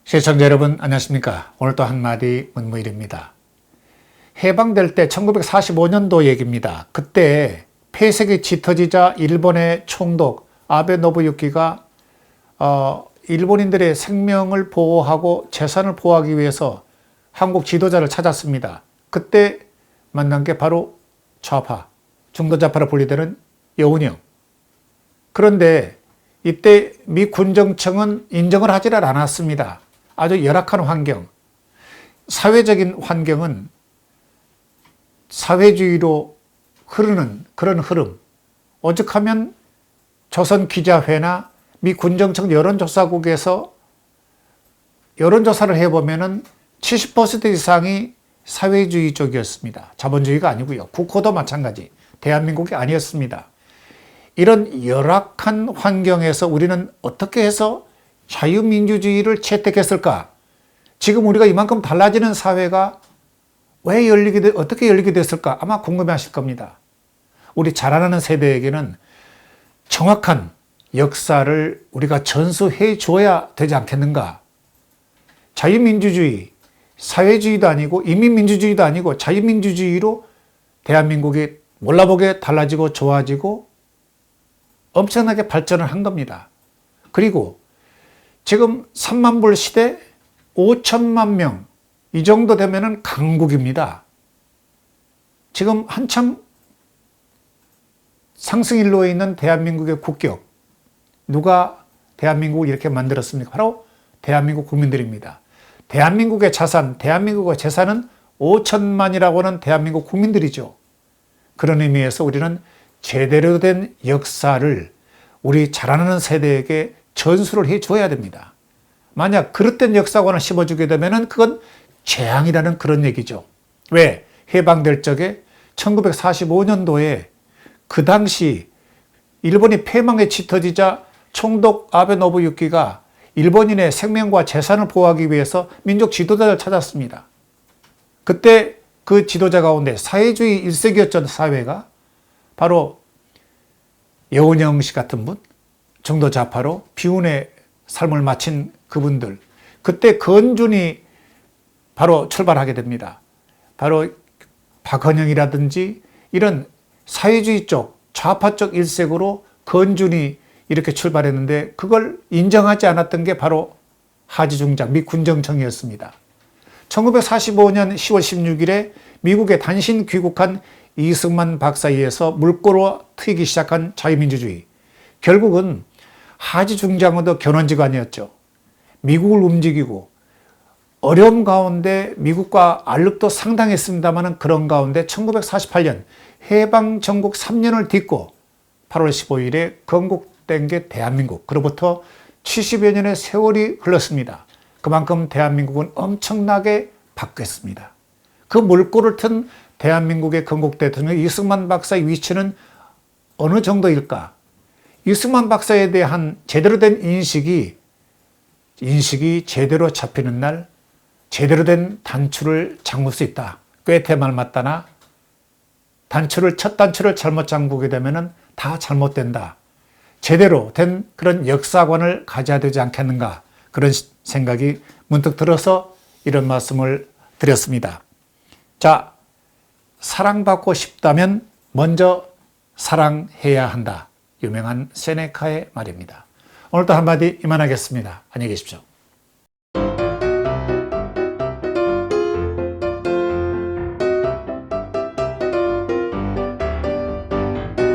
시청자 여러분 안녕하십니까. 오늘 또 한마디 문무일입니다. 해방될 때 1945년도 얘기입니다. 그때 폐색이 짙어지자 일본의 총독 아베 노부유키가 일본인들의 생명을 보호하고 재산을 보호하기 위해서 한국 지도자를 찾았습니다. 그때 만난 게 바로 좌파, 중도좌파로 분리되는 여운형. 그런데 이때 미 군정청은 인정을 하지를 않았습니다. 아주 열악한 환경, 사회적인 환경은 사회주의로 흐르는 그런 흐름. 오죽하면 조선기자회나 미 군정청 여론조사국에서 여론조사를 해보면 70% 이상이 사회주의 쪽이었습니다. 자본주의가 아니고요. 국호도 마찬가지. 대한민국이 아니었습니다. 이런 열악한 환경에서 우리는 어떻게 해서 자유민주주의를 채택했을까? 지금 우리가 이만큼 달라지는 사회가 왜 어떻게 열리게 됐을까? 아마 궁금해 하실 겁니다. 우리 자라나는 세대에게는 정확한 역사를 우리가 전수해 줘야 되지 않겠는가? 자유민주주의, 사회주의도 아니고 이민민주주의도 아니고 자유민주주의로 대한민국이 몰라보게 달라지고 좋아지고 엄청나게 발전을 한 겁니다. 그리고 지금 3만 불 시대 5천만 명, 이 정도 되면은 강국입니다. 지금 한참 상승일로에 있는 대한민국의 국격, 누가 대한민국을 이렇게 만들었습니까? 바로 대한민국 국민들입니다. 대한민국의 자산, 대한민국의 재산은 5천만이라고 하는 대한민국 국민들이죠. 그런 의미에서 우리는 제대로 된 역사를 우리 자라나는 세대에게 전수를 해줘야 됩니다. 만약 그릇된 역사관을 심어주게 되면 그건 재앙이라는 그런 얘기죠. 왜? 해방될 적에 1945년도에 그 당시 일본이 패망에 짙어지자 총독 아베 노부유키가 일본인의 생명과 재산을 보호하기 위해서 민족 지도자를 찾았습니다. 그때 그 지도자 가운데 사회주의 일색이었던 사회가 바로 여운형 씨 같은 분, 중도좌파로 비운의 삶을 마친 그분들, 그때 건준이 바로 출발하게 됩니다. 바로 박헌영이라든지 이런 사회주의 쪽, 좌파 쪽 일색으로 건준이 이렇게 출발했는데 그걸 인정하지 않았던 게 바로 하지중장, 미 군정청이었습니다. 1945년 10월 16일에 미국에 단신 귀국한 이승만 박사에 의해서 물꼬로 트이기 시작한 자유민주주의. 결국은 하지중장도 견원지관이었죠. 미국을 움직이고 어려움 가운데 미국과 알력도 상당했습니다만 그런 가운데 1948년 해방 전국 3년을 딛고 8월 15일에 건국된 게 대한민국. 그로부터 70여 년의 세월이 흘렀습니다. 그만큼 대한민국은 엄청나게 바뀌었습니다. 그 물꼬를 튼 대한민국의 건국 대통령 이승만 박사의 위치는 어느 정도일까? 이승만 박사에 대한 제대로 된 인식이 제대로 잡히는 날 제대로 된 단추를 잠글 수 있다. 꾀테 말 맞다나 첫 단추를 잘못 잠그게 되면 다 잘못된다. 제대로 된 그런 역사관을 가져야 되지 않겠는가. 그런 생각이 문득 들어서 이런 말씀을 드렸습니다. 자, 사랑받고 싶다면 먼저 사랑해야 한다. 유명한 세네카의 말입니다. 오늘도 한마디 이만하겠습니다. 안녕히 계십시오.